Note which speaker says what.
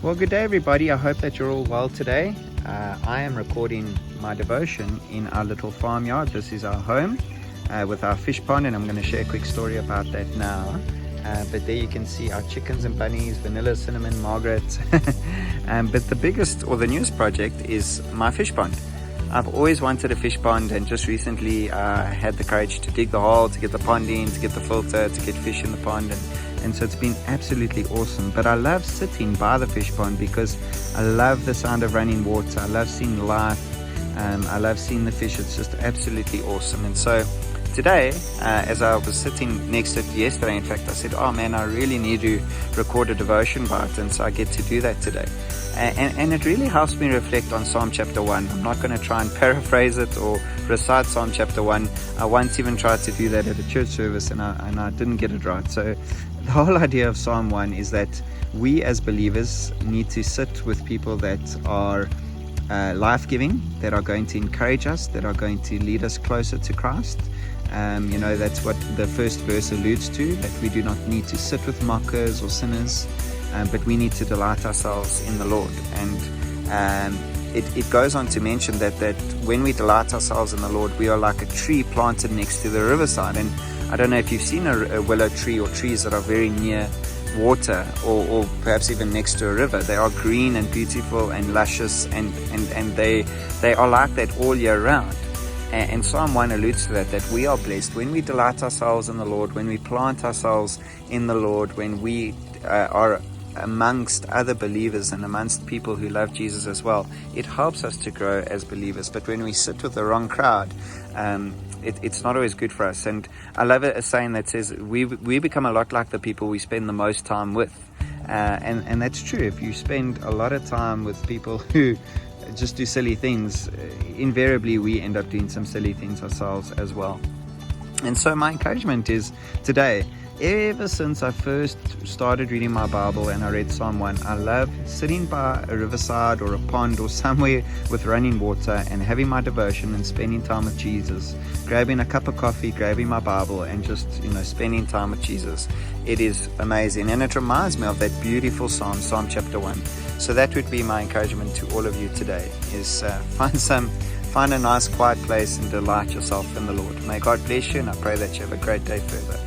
Speaker 1: Well, good day, everybody. I hope that you're all well today. I am recording my devotion in our little farmyard. This is our home with our fish pond, and I'm going to share a quick story about that now. But there you can see our chickens and bunnies, Vanilla, Cinnamon, Margaret. But the biggest or the newest project is my fish pond. I've always wanted a fish pond, and just recently had the courage to dig the hole, to get the pond in, to get the filter, to get fish in the pond, and so it's been absolutely awesome. But I love sitting by the fish pond because I love the sound of running water. I love seeing life. I love seeing the fish. It's just absolutely awesome. And so today, as I was sitting next to it yesterday, in fact, I said, oh man, I really need to record a devotion about it, and so I get to do that today. And it really helps me reflect on Psalm chapter 1. I'm not going to try and paraphrase it or recite Psalm chapter 1. I once even tried to do that at a church service, and I didn't get it right. So the whole idea of Psalm 1 is that we as believers need to sit with people that are life-giving, that are going to encourage us, that are going to lead us closer to Christ. That's what the first verse alludes to, that we do not need to sit with mockers or sinners, but we need to delight ourselves in the Lord. And it goes on to mention that when we delight ourselves in the Lord, we are like a tree planted next to the riverside. And I don't know if you've seen a willow tree or trees that are very near water, or perhaps even next to a river. They are green and beautiful and luscious, and they are like that all year round. And Psalm 1 alludes to that we are blessed when we delight ourselves in the Lord, when we plant ourselves in the Lord, when we are amongst other believers and amongst people who love Jesus as well. It helps us to grow as believers. But when we sit with the wrong crowd, it's not always good for us. And I love a saying that says we become a lot like the people we spend the most time with. And that's true. If you spend a lot of time with people who just do silly things, invariably we end up doing some silly things ourselves as well. And so my encouragement is today, ever since I first started reading my Bible and I read Psalm 1, I love sitting by a riverside or a pond or somewhere with running water and having my devotion and spending time with Jesus, grabbing a cup of coffee, grabbing my Bible, and just spending time with Jesus. It is amazing, and it reminds me of that beautiful Psalm chapter 1. So that would be my encouragement to all of you today, is find a nice quiet place and delight yourself in the Lord. May God bless you, and I pray that you have a great day further.